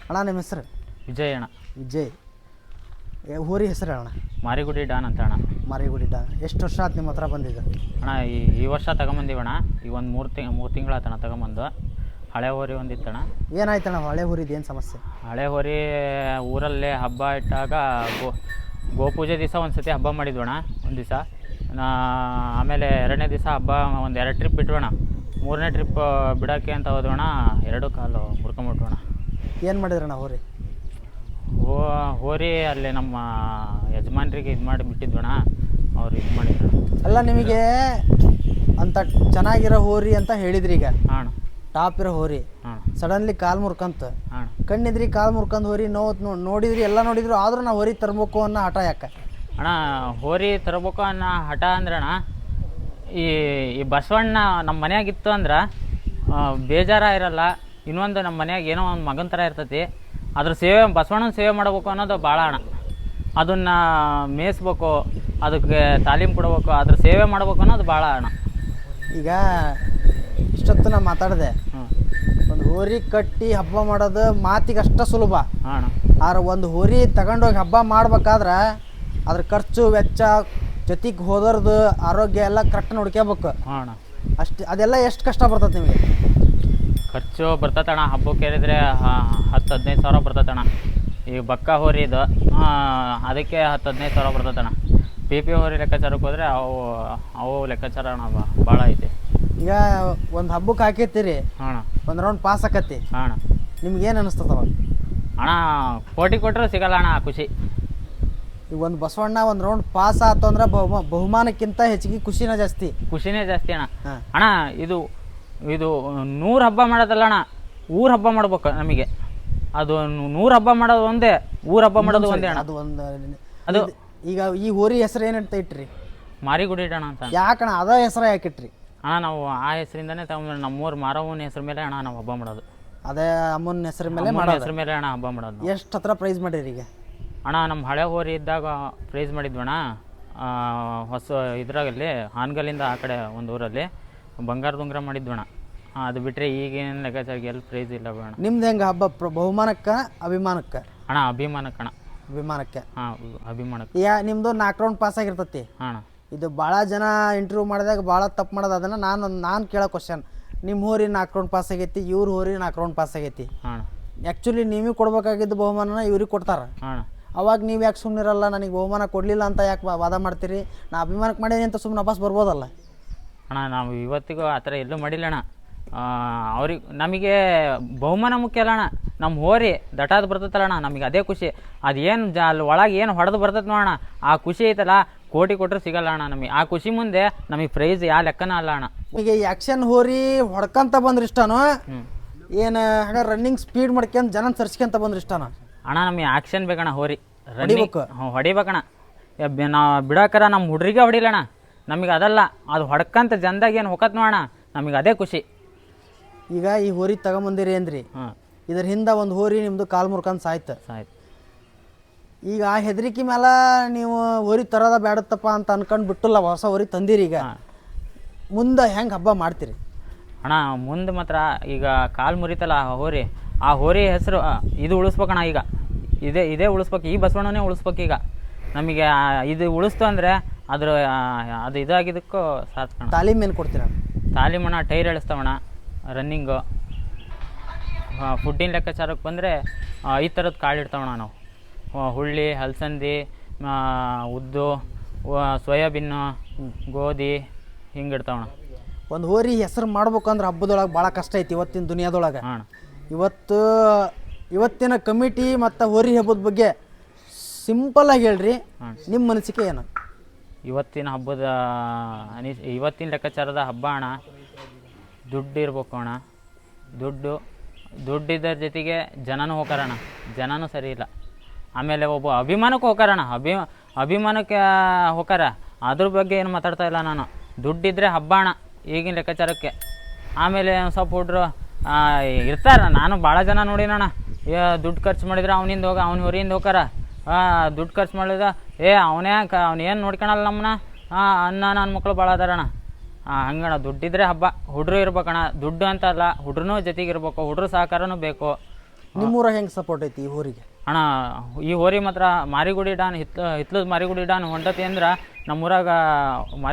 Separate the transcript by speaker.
Speaker 1: ಅಣ್ಣ ನಿಮ್ಮ ಹೆಸರು?
Speaker 2: ವಿಜಯ್ ಅಣ್ಣ.
Speaker 1: ವಿಜಯ್. ಊರಿ ಹೆಸರು ಅಣ್ಣ?
Speaker 2: ಮಾರಿಗುಡಿ ಡಾನ್ ಅಂತ ಅಣ್ಣ.
Speaker 1: ಮಾರಿಗುಡಿ ಡಾನ್. ಎಷ್ಟು ವರ್ಷ ಆಯ್ತು ನಿಮ್ಮ ಹತ್ರ ಬಂದಿದ್ದು
Speaker 2: ಅಣ್ಣ? ಈ ವರ್ಷ ತಗೊಂಬಂದಿವಣ್ಣ. ಈಗ ಒಂದು ಮೂರು ತಿಂಗಳಾತಣ್ಣ ತಗೊಂಬಂದು. ಹಳೆ ಹೋರಿ ಒಂದಿತ್ತಣ್ಣ.
Speaker 1: ಏನಾಯ್ತಣ್ಣ ಹಳೆ ಊರಿದ್ದು? ಏನು ಸಮಸ್ಯೆ?
Speaker 2: ಹಳೆ ಹೋರಿ ಊರಲ್ಲೇ ಹಬ್ಬ ಇಟ್ಟಾಗ ಗೋಪೂಜೆ ದಿವಸ ಒಂದು ಸತಿ ಹಬ್ಬ ಮಾಡಿದ್ವಣ್ಣ. ಒಂದು ದಿವಸ ಆಮೇಲೆ 2ನೇ ದಿವಸ ಹಬ್ಬ ಒಂದು 2 ಟ್ರಿಪ್ ಬಿಟ್ವಣ್ಣ. 3ನೇ ಟ್ರಿಪ್ ಬಿಡೋಕ್ಕೆ ಅಂತ ಹೋದ್ವಣ್ಣ, 2 ಕಾಲು ಮುರ್ಕೊಂಬಿಟ್ವಣ್ಣ.
Speaker 1: ಏನು ಮಾಡಿದ್ರಣ್ಣ ಹೋರಿ?
Speaker 2: ಹೋರಿ ಅಲ್ಲಿ ನಮ್ಮ ಯಜಮಾನ್ರಿಗೆ ಇದು ಮಾಡಿ ಬಿಟ್ಟಿದ್ವಣ್ಣ, ಅವ್ರು ಇದು ಮಾಡಿದ್ರು.
Speaker 1: ಅಲ್ಲ, ನಿಮಗೆ ಅಂತ ಚೆನ್ನಾಗಿರೋ ಹೋರಿ ಅಂತ ಹೇಳಿದ್ರಿ. ಈಗ
Speaker 2: ಹಾಂ
Speaker 1: ಟಾಪ್ ಇರೋ ಹೋರಿ ಸಡನ್ಲಿ ಕಾಲು ಮುರ್ಕಂತ ಕಣ್ಣಿದ್ರಿ, ಕಾಲು ಮುರ್ಕಂದು ಹೋರಿ ನೋಡಿದ್ರಿ, ಎಲ್ಲ ನೋಡಿದ್ರು, ಆದ್ರೂ ನಾವು ಹೋರಿ ತರಬೇಕು ಅನ್ನೋ ಹಠ ಯಾಕೆ
Speaker 2: ಅಣ್ಣ? ಹೋರಿ ತರಬೇಕು ಅನ್ನೋ ಹಠ ಅಂದ್ರೆ ಅಣ್ಣ, ಈ ಬಸವಣ್ಣ ನಮ್ಮ ಮನ್ಯಾಗಿತ್ತು ಅಂದ್ರೆ ಬೇಜಾರ ಇರಲ್ಲ. ಇನ್ನೊಂದು ನಮ್ಮ ಮನ್ಯಾಗ ಏನೋ ಒಂದು ಮಗನ ಥರ ಇರ್ತೈತಿ. ಅದ್ರ ಸೇವೆ, ಬಸವಣ್ಣನ ಸೇವೆ ಮಾಡಬೇಕು ಅನ್ನೋದು ಭಾಳ ಅಣ್ಣ. ಅದನ್ನು ಮೇಯಿಸ್ಬೇಕು, ಅದಕ್ಕೆ ತಾಲೀಮ್ ಕೊಡಬೇಕು, ಅದ್ರ ಸೇವೆ ಮಾಡ್ಬೇಕು ಅನ್ನೋದು ಭಾಳ ಅಣ್ಣ.
Speaker 1: ಈಗ ಇಷ್ಟೊತ್ತು ನಾ ಮಾತಾಡಿದೆ, ಒಂದು ಹೋರಿ ಕಟ್ಟಿ ಹಬ್ಬ ಮಾಡೋದು ಮಾತಿಗೆ ಅಷ್ಟ ಸುಲಭ. ಆದ್ರೆ ಒಂದು ಹೋರಿ ತಗೊಂಡೋಗಿ ಹಬ್ಬ ಮಾಡ್ಬೇಕಾದ್ರೆ ಅದ್ರ ಖರ್ಚು ವೆಚ್ಚ ಜೊತೆಗೆ ಹೋದರ್ದು ಆರೋಗ್ಯ ಎಲ್ಲ ಕರೆಕ್ಟ್ ನೋಡ್ಕೋಬೇಕು. ಅದೆಲ್ಲ ಎಷ್ಟು ಕಷ್ಟ ಬರ್ತದೆ ನಿಮಗೆ?
Speaker 2: ಖರ್ಚು ಬರ್ತೈತಣ್ಣ. ಹಬ್ಬಕ್ಕೆ ಹೇಳಿದ್ರೆ 10-15 ಸಾವಿರ ಬರ್ತೈತಣ್ಣ. ಈಗ ಬಕ್ಕ ಹೋರಿ ಇದು, ಅದಕ್ಕೆ 10-15 ಸಾವಿರ ಬರ್ತೈತಣ್ಣ. ಪಿ ಹೋರಿ ಲೆಕ್ಕಾಚಾರಕ್ಕೆ ಹೋದರೆ ಅವು ಲೆಕ್ಕಾಚಾರ ಅಣ್ಣ ಭಾಳ ಐತಿ.
Speaker 1: ಈಗ ಒಂದು ಹಬ್ಬಕ್ಕೆ ಹಾಕಿರ್ತೀರಿ
Speaker 2: ಅಣ್ಣ,
Speaker 1: ಒಂದು ರೌಂಡ್ ಪಾಸ್ ಆಕತಿ
Speaker 2: ಅಣ್ಣ,
Speaker 1: ನಿಮ್ಗೆ ಏನು ಅನಿಸ್ತದವ
Speaker 2: ಅಣ್ಣ? ಕೋಟಿ ಕೊಟ್ಟರು ಸಿಗಲ್ಲ ಅಣ್ಣ ಖುಷಿ.
Speaker 1: ಈಗ ಒಂದು ಬಸವಣ್ಣ ಒಂದು ರೌಂಡ್ ಪಾಸ್ ಆಯ್ತು ಅಂದ್ರೆ ಬಹುಮಾನಕ್ಕಿಂತ ಹೆಚ್ಚಿಗೆ ಖುಷಿನೇ ಜಾಸ್ತಿ
Speaker 2: ಅಣ್ಣ. ಅಣ್ಣ, ಇದು 100 ಹಬ್ಬ ಮಾಡೋದಲ್ಲ ಅಣ್ಣ, ಊರು ಹಬ್ಬ ಮಾಡ್ಬೇಕು ನಮಗೆ. ಅದು 100 ಹಬ್ಬ ಮಾಡೋದು ಒಂದೇ, ಊರು ಹಬ್ಬ ಮಾಡೋದು ಒಂದೇ ಅಣ್ಣ.
Speaker 1: ಅದು ಈಗ ಈ ಹೋರಿ ಹೆಸರು ಏನಂತ ಇಟ್ರಿ?
Speaker 2: ಮಾರಿಗುಡಿ ಅಣ್ಣ ಅಂತ.
Speaker 1: ಯಾಕಣ್ಣ ಅದ ಹೆಸರು ಯಾಕಿಟ್ರಿ
Speaker 2: ಅಣ್ಣ? ನಾವು ಆ ಹೆಸರಿಂದನೇ ತಗೊಂಡ್ರೆ ನಮ್ಮೂರು ಮಾರವ್ವನ ಹೆಸರು ಮೇಲೆ ಅಣ್ಣ ನಾವು ಹಬ್ಬ ಮಾಡೋದು.
Speaker 1: ಅದೇ ಅಮ್ಮನ ಹೆಸರು ಮೇಲೆ
Speaker 2: ಹೆಸರು ಮೇಲೆ ಅಣ್ಣ ಹಬ್ಬ ಮಾಡೋದು.
Speaker 1: ಎಷ್ಟು ಹತ್ರ ಪ್ರೈಸ್ ಮಾಡಿರಿ ಈಗ?
Speaker 2: ಅಣ್ಣ, ನಮ್ಮ ಹಳೆ ಹೋರಿ ಇದ್ದಾಗ ಪ್ರೈಸ್ ಮಾಡಿದ್ವಣ್ಣ. ಹೊಸ ಇದ್ರಾಗಲ್ಲಿ ಹಾನಗಲ್ಲಿಂದ ಆ ಕಡೆ ಒಂದು ಊರಲ್ಲಿ ಬಂಗಾರದ ಉಂಗುರ ಮಾಡಿದ್ವಣ್ಣ. ಅದು ಬಿಟ್ಟರೆ ಈಗೇನು ಲೆಕ್ಕಾಚಾರಕ್ಕೆ ಎಲ್ಲಿ ಪ್ರೈಸ್ ಇಲ್ಲ ಬೇಡ.
Speaker 1: ನಿಮ್ದು ಹೆಂಗೆ ಹಬ್ಬ? ಬಹುಮಾನಕ್ಕೆ ಅಭಿಮಾನಕ್ಕೆ?
Speaker 2: ಅಣ್ಣ, ಅಭಿಮಾನಕ್ಕೆ ಅಣ್ಣ.
Speaker 1: ಅಭಿಮಾನಕ್ಕೆ?
Speaker 2: ಹಾಂ, ಅಭಿಮಾನಕ್ಕೆ.
Speaker 1: ನಿಮ್ಮದು 4 ರೌಂಡ್ ಪಾಸ್ ಆಗಿರ್ತತಿ.
Speaker 2: ಹಾಂ.
Speaker 1: ಇದು ಭಾಳ ಜನ ಇಂಟರ್ವ್ಯೂ ಮಾಡಿದಾಗ ಭಾಳ ತಪ್ಪು ಮಾಡೋದು. ಅದನ್ನು ನಾನು ಕೇಳೋ ಕ್ವಶನ್, ನಿಮ್ಮ ಹೋರಿ 4 ರೌಂಡ್ ಪಾಸ್ ಆಗೈತಿ, ಇವ್ರ ಹೋರಿ 4 ರೌಂಡ್ ಪಾಸ್ ಆಗೈತಿ.
Speaker 2: ಹಾಂ.
Speaker 1: ಆ್ಯಕ್ಚುಲಿ ನೀವೇ ಕೊಡ್ಬೇಕಾಗಿದ್ದು ಬಹುಮಾನನ ಇವ್ರಿಗೆ ಕೊಡ್ತಾರೆ.
Speaker 2: ಹಾಂ.
Speaker 1: ಅವಾಗ ನೀವು ಯಾಕೆ ಸುಮ್ಮನಿರಲ್ಲ? ನನಗೆ ಬಹುಮಾನ ಕೊಡಲಿಲ್ಲ ಅಂತ ಯಾಕೆ ವಾದ ಮಾಡ್ತೀರಿ? ನಾ ಅಭಿಮಾನಕ್ಕೆ ಮಾಡೀನಿ ಅಂತ ಸುಮ್ಮನೆ ವಾಪಸ್ ಬರ್ಬೋದಲ್ಲ
Speaker 2: ಅಣ್ಣ? ನಾವು ಇವತ್ತಿಗೂ ಆ ಥರ ಎಲ್ಲೂ ಮಾಡಿಲ್ಲ ಅಣ್ಣ. ಅವ್ರಿಗೆ ನಮಗೆ ಬಹುಮಾನ ಮುಖ್ಯ ಅಲ್ಲ ಅಣ್ಣ. ನಮ್ಮ ಹೋರಿ ದಟಾದ ಬರ್ತೈತಲ್ಲ ಅಣ್ಣ, ನಮಗೆ ಅದೇ ಖುಷಿ. ಅದೇನು ಅಲ್ಲಿ ಒಳಗೆ ಏನು ಹೊಡೆದು ಬರ್ತೈತೆ ನೋಡೋಣ, ಆ ಖುಷಿ ಐತಲ್ಲ, ಕೋಟಿ ಕೊಟ್ಟರು ಸಿಗಲ್ಲ ಅಣ್ಣ ನಮಗೆ. ಆ ಖುಷಿ ಮುಂದೆ ನಮಗೆ ಪ್ರೈಸ್ ಯಾವ ಲೆಕ್ಕನ ಅಲ್ಲ ಅಣ್ಣ.
Speaker 1: ಈಗ ಈ ಆ್ಯಕ್ಷನ್ ಹೋರಿ ಹೊಡ್ಕೊಂತ ಬಂದ್ರೆ ಇಷ್ಟನೋ, ಏನು ಹಾಗೆ ರನ್ನಿಂಗ್ ಸ್ಪೀಡ್ ಮಾಡ್ಕೊಂತ ಜನ ಸರ್ಸ್ಕೊಂತ ಬಂದ್ರೆ ಇಷ್ಟನೋ?
Speaker 2: ಅಣ್ಣ, ನಮಗೆ ಆ್ಯಕ್ಷನ್ ಬೇಕಣ್ಣ. ಹೋರಿ ಹೊಡಿಬೇಕಣ್ಣ. ನಾವು ಬಿಡೋಕರ ನಮ್ಮ ಹುಡ್ರಿಗೆ ಹೊಡಿಲಣ್ಣ, ನಮಗೆ ಅದಲ್ಲ. ಅದು ಹೊಡ್ಕಂತ ಜನದಾಗ ಏನು ಹೊಕ್ಕತ್ ನೋಡೋಣ, ನಮಗೆ ಅದೇ ಖುಷಿ.
Speaker 1: ಈಗ ಈ ಹೋರಿ ತಗೊಂಬಂದಿರಿ ಅಂದ್ರಿ, ಇದ್ರ ಹಿಂದೆ ಒಂದು ಹೋರಿ ನಿಮ್ಮದು ಕಾಲು ಮುರ್ಕಂತ ಸಾಯ್ತು. ಈಗ ಆ ಹೆದರಿಕೆ ಮೇಲೆ ನೀವು ಹೋರಿ ತರೋದ ಬೇಡತ್ತಪ್ಪ ಅಂತ ಅನ್ಕೊಂಡು ಬಿಟ್ಟಲ್ಲ, ಹೊಸ ಹೋರಿ ತಂದಿರಿ. ಈಗ ಮುಂದೆ ಹೆಂಗೆ ಹಬ್ಬ ಮಾಡ್ತೀರಿ
Speaker 2: ಅಣ್ಣ? ಮುಂದೆ ಮಾತ್ರ ಈಗ ಕಾಲು ಮುರಿತಲ್ಲ ಆ ಹೋರಿ ಹೆಸರು ಇದು ಉಳಿಸ್ಬೇಕಣ್ಣ. ಈಗ ಇದೇ ಉಳಿಸ್ಬೇಕು, ಈ ಬಸವಣ್ಣನೇ ಉಳಿಸ್ಬೇಕು. ಈಗ ನಮಗೆ ಇದು ಉಳಿಸ್ತು ಅಂದರೆ ಅದು ಇದಾಗಿದ್ದಕ್ಕೂ ಸಾರ್ಥಕಣ್ಣ.
Speaker 1: ತಾಲೀಮ್ ಏನು ಕೊಡ್ತೀರ?
Speaker 2: ತಾಲೀಮಣ್ಣ, ಟೈರ್ ಎಳಿಸ್ತಾವಣ್ಣ, ರನ್ನಿಂಗು. ಫುಡ್ಡಿನ ಲೆಕ್ಕಾಚಾರಕ್ಕೆ ಬಂದರೆ 5 ಥರದ ಕಾಳು ಇಡ್ತಾವಣ್ಣ ನಾವು. ಹುಳ್ಳಿ, ಹಲಸಂದಿ, ಉದ್ದು, ಸೋಯಾಬೀನು, ಗೋಧಿ ಹಿಂಗೆ ಇಡ್ತಾವಣ್ಣ.
Speaker 1: ಒಂದು ಹೋರಿ ಹೆಸರು ಮಾಡ್ಬೇಕಂದ್ರೆ ಹಬ್ಬದೊಳಗೆ ಭಾಳ ಕಷ್ಟ ಐತಿ ಇವತ್ತಿನ ದುನಿಯಾದೊಳಗೆ. ಇವತ್ತಿನ ಕಮಿಟಿ ಮತ್ತು ಹೋರಿ ಹಬ್ಬದ ಬಗ್ಗೆ ಸಿಂಪಲ್ಲಾಗಿ ಹೇಳ್ರಿ, ನಿಮ್ಮ ಮನಸ್ಸಿಗೆ ಏನು?
Speaker 2: ಇವತ್ತಿನ ಹಬ್ಬದ ಇವತ್ತಿನ ಲೆಕ್ಕಾಚಾರದ ಹಬ್ಬ ಅಣ್ಣ, ದುಡ್ಡು ಇರ್ಬೇಕು ಅಣ್ಣ. ದುಡ್ಡಿದ್ದರ ಜೊತೆಗೆ ಜನನೂ ಹೋಗಾರಣ, ಜನನೂ ಸರಿ ಇಲ್ಲ. ಆಮೇಲೆ ಒಬ್ಬ ಅಭಿಮಾನಕ್ಕೆ ಹೋಗಾರಣ, ಅಭಿಮಾನಕ್ಕೆ ಹೋಗಾರ. ಅದ್ರ ಬಗ್ಗೆ ಏನು ಮಾತಾಡ್ತಾ ಇಲ್ಲ ನಾನು. ದುಡ್ಡಿದ್ರೆ ಹಬ್ಬ ಅಣ್ಣ ಈಗಿನ ಲೆಕ್ಕಾಚಾರಕ್ಕೆ. ಆಮೇಲೆ ಸ್ವಲ್ಪ ಹುಡ್ರು ಇರ್ತಾರೆ, ನಾನು ಭಾಳ ಜನ ನೋಡಿನಣ್ಣ. ದುಡ್ಡು ಖರ್ಚು ಮಾಡಿದ್ರೆ ಅವನಿಂದ ಅವ್ನ ಹೊರಿಯಿಂದ ಹೋಗಾರ. ದುಡ್ಡು ಖರ್ಚು ಮಾಡಿದ ಅವನೇನು ನೋಡ್ಕೊಳಲ್ಲ ನಮ್ಮನ್ನ ಅನ್ನ ನನ್ನ ಮಕ್ಕಳು ಭಾಳ ಅದಾರಣ್ಣ. ಹಂಗಣ್ಣ, ದುಡ್ಡಿದ್ರೆ ಹಬ್ಬ. ಹುಡ್ರು ಇರ್ಬೇಕಣ್ಣ, ದುಡ್ಡು ಅಂತ ಅಲ್ಲ, ಹುಡ್ರೂ ಜೊತೆಗೆ ಇರ್ಬೇಕು, ಹುಡ್ರು ಸಹಕಾರನೂ ಬೇಕು.
Speaker 1: ನಿಮ್ಮೂರಾಗ ಹೆಂಗೆ ಸಪೋರ್ಟ್ ಐತಿ ಈ ಊರಿಗೆ?
Speaker 2: ಅಣ್ಣ ಈ ಹೋರಿ ಮಾತ್ರ ಮಾರಿಗುಡಿ ಡಾನ್ ಹಿತ್ಲದ ಮಾರಿಗುಡಿ ಡಾನ್ ಹೊಂಟತಿ ಅಂದ್ರೆ ನಮ್ಮೂರಾಗ ಮಾರಿ